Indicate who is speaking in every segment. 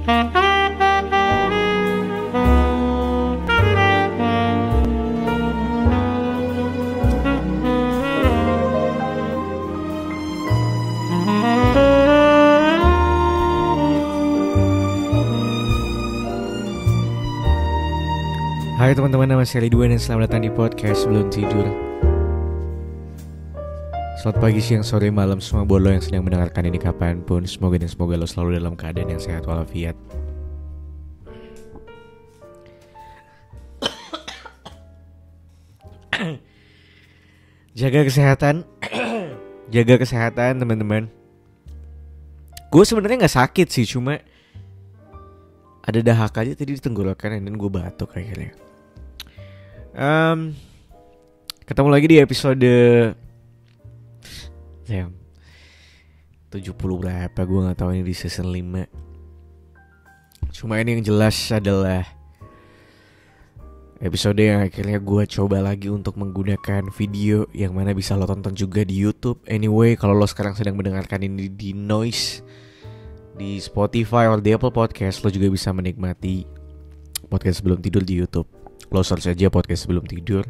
Speaker 1: Hai teman-teman, nama saya Ridwan dan selamat datang di podcast Sebelum Tidur. Selamat pagi, siang, sore, malam semua buat lo yang sedang mendengarkan ini kapanpun. Semoga lo selalu dalam keadaan yang sehat walafiat. Jaga kesehatan teman-teman. Gue sebenarnya nggak sakit sih, cuma ada dahak aja tadi di tenggorokan dan gue batuk akhirnya. Ketemu lagi di episode 70 berapa, gue gak tahu, ini di season 5. Cuma ini yang jelas adalah episode yang akhirnya gue coba lagi untuk menggunakan video yang mana bisa lo tonton juga di YouTube. Anyway, kalau lo sekarang sedang mendengarkan ini di Noise, di Spotify atau di Apple Podcast, lo juga bisa menikmati podcast Sebelum Tidur di YouTube. Lo search aja podcast Sebelum Tidur,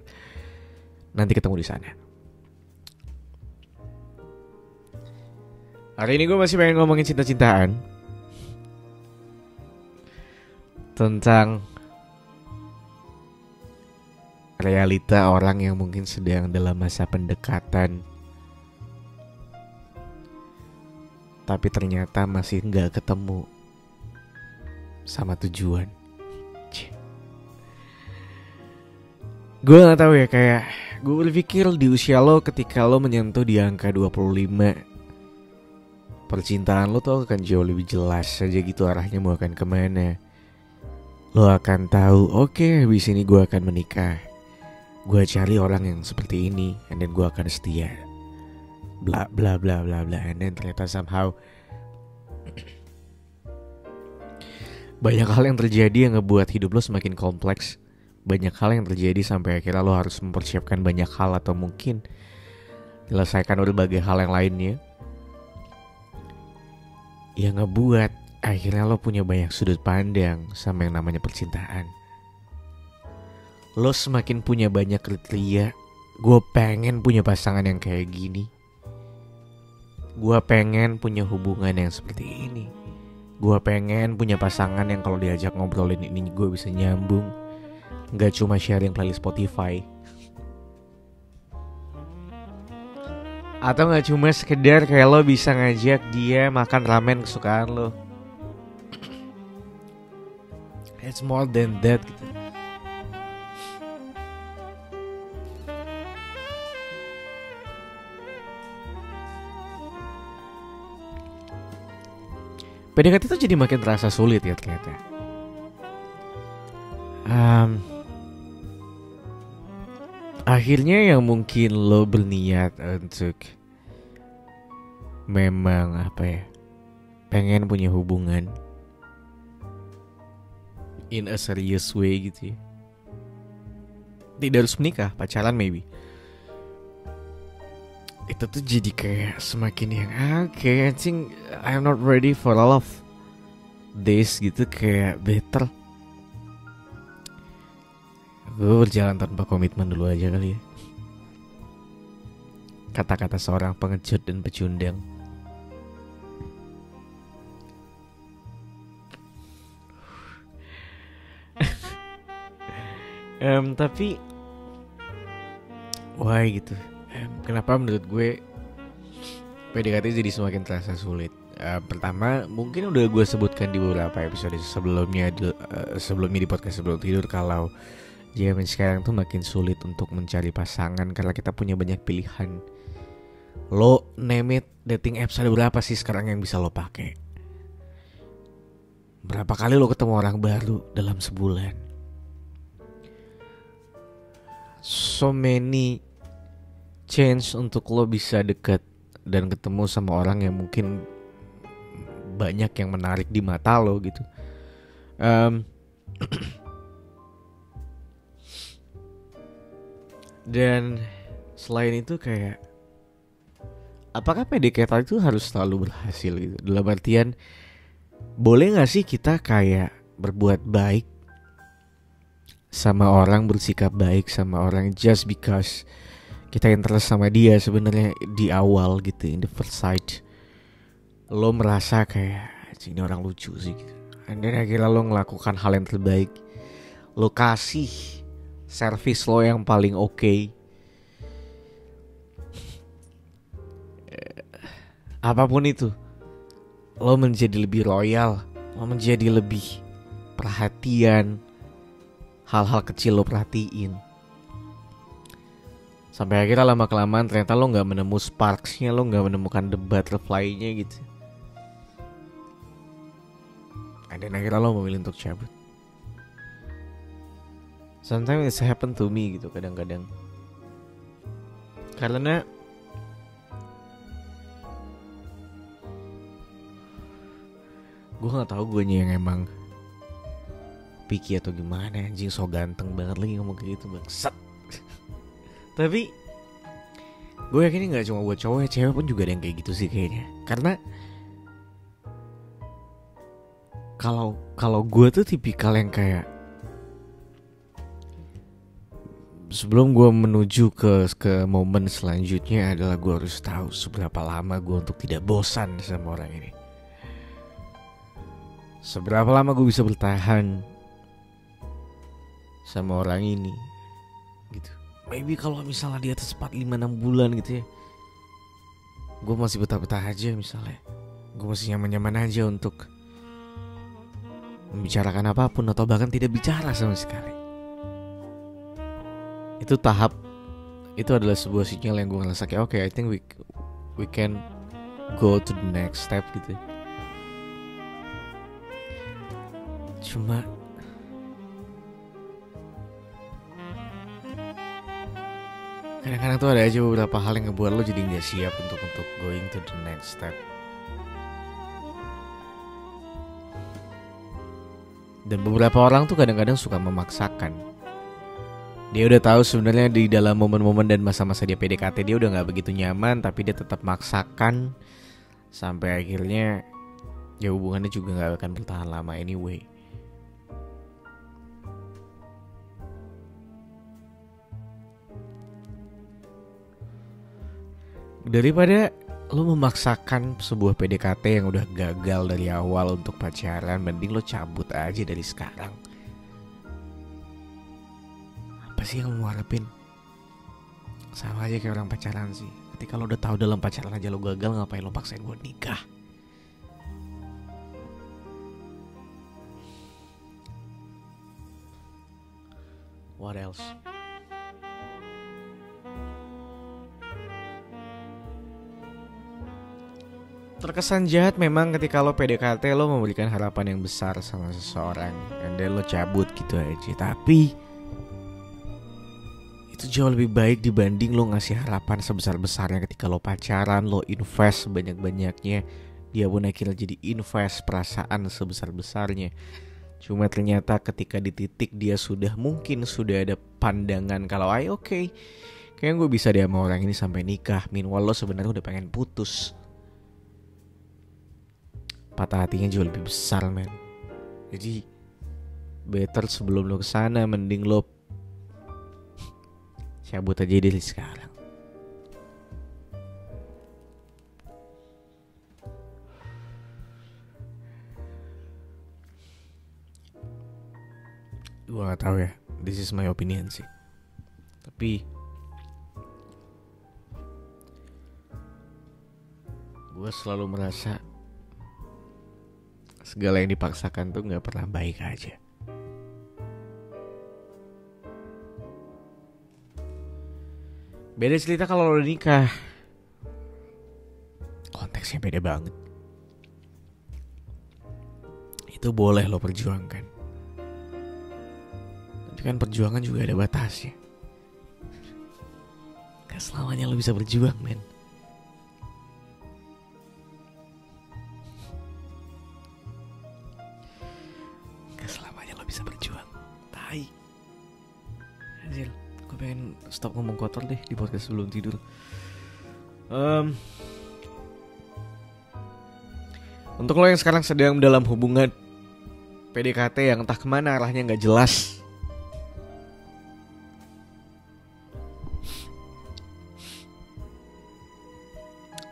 Speaker 1: nanti ketemu di sana. Hari ini gue masih pengen ngomongin cinta-cintaan, tentang realita orang yang mungkin sedang dalam masa pendekatan, tapi ternyata masih gak ketemu sama tujuan. Gue gak tahu ya, kayak gue berpikir di usia lo, ketika lo menyentuh di angka 25, percintaan lo tuh akan jauh lebih jelas aja gitu arahnya mau akan kemana. Lo akan tahu, oke, habis ini gue akan menikah, gue cari orang yang seperti ini, and then gue akan setia, bla bla bla bla bla. And then ternyata somehow banyak hal yang terjadi yang ngebuat hidup lo semakin kompleks. Banyak hal yang terjadi sampai akhirnya lo harus mempersiapkan banyak hal, atau mungkin menyelesaikan berbagai hal yang lainnya, yang ngebuat akhirnya lo punya banyak sudut pandang sama yang namanya percintaan. Lo semakin punya banyak kriteria. Gue pengen punya pasangan yang kayak gini, gue pengen punya hubungan yang seperti ini, gue pengen punya pasangan yang kalau diajak ngobrolin ini gue bisa nyambung, gak cuma sharing playlist Spotify, atau gak cuma sekedar kayak lo bisa ngajak dia makan ramen kesukaan lo. It's more than that gitu. PDKT itu jadi makin terasa sulit ya ternyata. Akhirnya yang mungkin lo berniat untuk memang pengen punya hubungan in a serious way gitu ya. Tidak harus menikah, pacaran maybe. Itu tuh jadi kayak semakin yang I think I'm not ready for all of this gitu, kayak better gue berjalan tanpa komitmen dulu aja kali ya. Kata-kata seorang pengecut dan pecundang. Tapi why gitu? Kenapa menurut gue PDKT jadi semakin terasa sulit? Pertama, mungkin udah gue sebutkan di beberapa episode sebelumnya di podcast Sebelum Tidur, kalau zaman sekarang tuh makin sulit untuk mencari pasangan karena kita punya banyak pilihan. Lo name it, dating apps ada berapa sih sekarang yang bisa lo pakai? Berapa kali lo ketemu orang baru dalam sebulan? So many chance untuk lo bisa dekat dan ketemu sama orang yang mungkin banyak yang menarik di mata lo gitu. Dan selain itu kayak, apakah PDKT itu harus selalu berhasil gitu? Dalam artian Boleh gak sih kita kayak berbuat baik sama orang, bersikap baik sama orang just because kita interest sama dia sebenarnya di awal gitu, in the first sight. Lo merasa kayak ini orang lucu sih gitu. And then akhirnya lo ngelakukan hal yang terbaik. Lo kasih service lo yang paling oke. Apapun itu. Lo menjadi lebih royal, lo menjadi lebih perhatian, hal-hal kecil lo perhatiin. Sampai akhirnya lama-kelamaan ternyata lo gak menemu sparksnya, lo gak menemukan the butterfly-nya gitu. Dan akhirnya lo memilih untuk cabut. Sometimes it's happen to me gitu kadang-kadang. Karena gue gak tahu gue yang emang picky atau gimana. Anjing so ganteng banget lagi ngomong kayak gitu bangsat. Tapi gue yakin ini gak cuma buat cowok ya, cewek pun juga ada yang kayak gitu sih kayaknya. Karena Kalau gue tuh tipikal yang kayak sebelum gue menuju ke momen selanjutnya adalah gue harus tahu seberapa lama gue untuk tidak bosan sama orang ini. Seberapa lama gue bisa bertahan sama orang ini gitu. Maybe kalau misalnya di atas 4, 5, 6 bulan gitu ya, gue masih betah-betah aja misalnya. Gue masih nyaman-nyaman aja untuk membicarakan apapun atau bahkan tidak bicara sama sekali. Itu adalah sebuah sinyal yang gue ngerasa kayak okay, I think we can go to the next step gitu. Cuma kadang-kadang tuh ada aja beberapa hal yang ngebuat lo jadi gak siap untuk going to the next step. Dan beberapa orang tuh kadang-kadang suka memaksakan. Dia udah tahu sebenarnya di dalam momen-momen dan masa-masa dia PDKT dia udah gak begitu nyaman, tapi dia tetap maksakan sampai akhirnya ya hubungannya juga gak akan bertahan lama anyway. Daripada lo memaksakan sebuah PDKT yang udah gagal dari awal untuk pacaran, mending lo cabut aja dari sekarang. Apa sih yang lo harapin? Sama aja kayak orang pacaran sih. Ketika lo udah tahu dalam pacaran aja lo gagal, ngapain lo paksain buat nikah? What else? Terkesan jahat memang ketika lo PDKT lo memberikan harapan yang besar sama seseorang and then lo cabut gitu aja. Tapi itu jauh lebih baik dibanding lo ngasih harapan sebesar-besarnya ketika lo pacaran, lo invest sebanyak-banyaknya, dia pun akhirnya jadi invest perasaan sebesar-besarnya. Cuma ternyata ketika di titik dia mungkin sudah ada pandangan kalau okay, kayaknya gue bisa deh sama orang ini sampai nikah. Meanwhile lo sebenarnya udah pengen putus. Patah hatinya jauh lebih besar men. Jadi better sebelum lo kesana mending lo cabut aja dari sekarang. Gue gak tahu ya, this is my opinion sih. Tapi gue selalu merasa segala yang dipaksakan tuh gak pernah baik aja. Beda cerita kalau lo nikah. Konteksnya beda banget. Itu boleh lo perjuangkan. Tapi kan perjuangan juga ada batasnya. Gak selamanya lo bisa berjuang men. Bisa berjuang. Tai. Anjir, gue pengen stop ngomong kotor deh di podcast sebelum tidur. Untuk lo yang sekarang sedang dalam hubungan PDKT yang entah kemana arahnya gak jelas,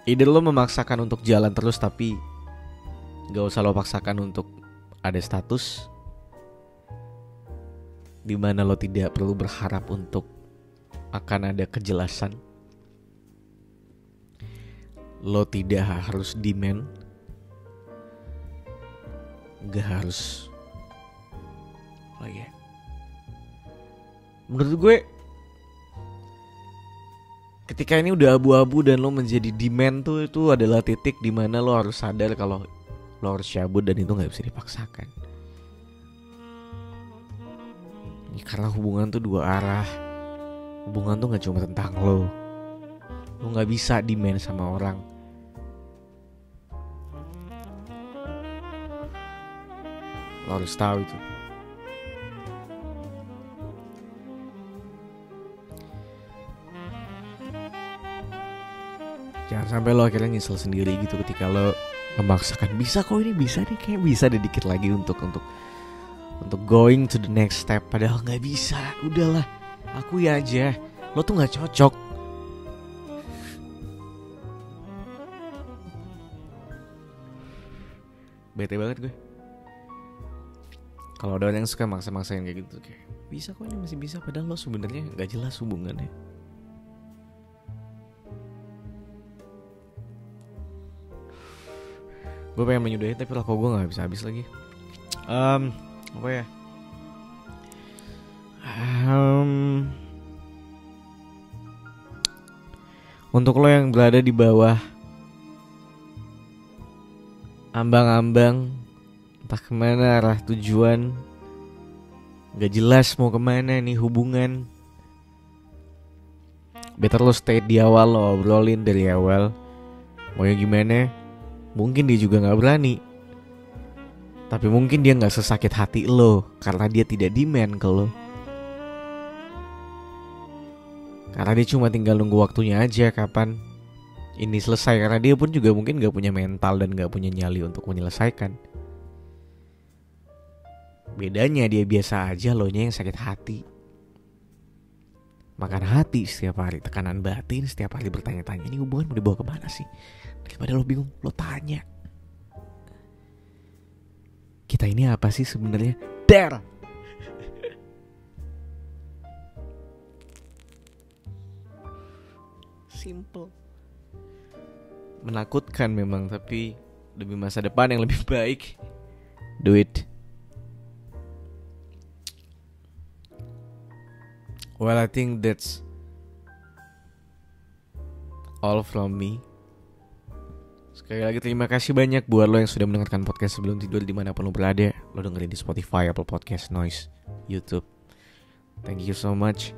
Speaker 1: either lo memaksakan untuk jalan terus tapi gak usah lo paksakan untuk ada status, dimana lo tidak perlu berharap untuk akan ada kejelasan. Lo tidak harus demand, gak harus. Oh ya, menurut gue ketika ini udah abu-abu dan lo menjadi demand tuh, itu adalah titik dimana lo harus sadar kalau lo harus cabut dan itu gak bisa dipaksakan. Karena hubungan tuh dua arah. Hubungan tuh gak cuma tentang lo. Lo gak bisa demand sama orang. Lo harus tahu itu. Jangan sampai lo akhirnya nyesel sendiri gitu ketika lo memaksakan. Bisa kok, ini bisa nih, kayak bisa ada dikit lagi untuk going to the next step. Padahal gak bisa. Udahlah, akui aja lo tuh gak cocok. Bete banget gue kalau ada orang yang suka maksa-maksain kayak gitu. Kayak bisa kok, ini masih bisa. Padahal lo sebenarnya gak jelas hubungannya. Gue pengen menyudahi tapi rokok gue gak habis-habis lagi. Apa ya? Untuk lo yang berada di bawah ambang-ambang entah kemana arah tujuan, gak jelas mau kemana nih hubungan, better lo stay di awal. Lo obrolin dari awal maunya gimana. Mungkin dia juga gak berani, tapi mungkin dia gak sesakit hati lo karena dia tidak demand ke lo. Karena dia cuma tinggal nunggu waktunya aja kapan ini selesai. Karena dia pun juga mungkin gak punya mental dan gak punya nyali untuk menyelesaikan. Bedanya dia biasa aja, lo nya yang sakit hati. Makan hati setiap hari, tekanan batin setiap hari bertanya-tanya, ini hubungan mau dibawa kemana sih? Daripada lo bingung, lo tanya, kita ini apa sih sebenarnya? Der. Simple. Menakutkan memang, tapi demi masa depan yang lebih baik, do it. Well, I think that's all from me. Sekali lagi terima kasih banyak buat lo yang sudah mendengarkan podcast sebelum tidur dimanapun lo berada. Lo dengerin di Spotify, Apple Podcast, Noise, YouTube. Thank you so much.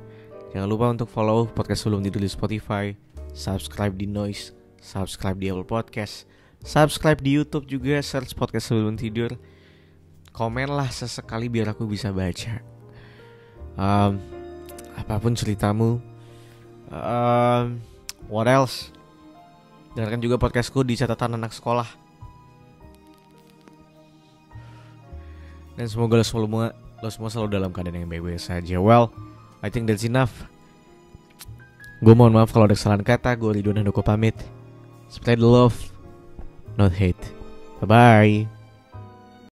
Speaker 1: Jangan lupa untuk follow podcast sebelum tidur di Spotify, subscribe di Noise, subscribe di Apple Podcast, subscribe di YouTube juga, search podcast sebelum tidur. Komenlah sesekali biar aku bisa baca. Apapun ceritamu. What else? Dengarkan juga podcastku di catatan anak sekolah. Dan semoga lo semua selalu dalam keadaan yang baik-baik saja. Well, I think that's enough. Gue mohon maaf kalau ada kesalahan kata. Gue Ridwan Handoko pamit. Spread the love, not hate. Bye-bye.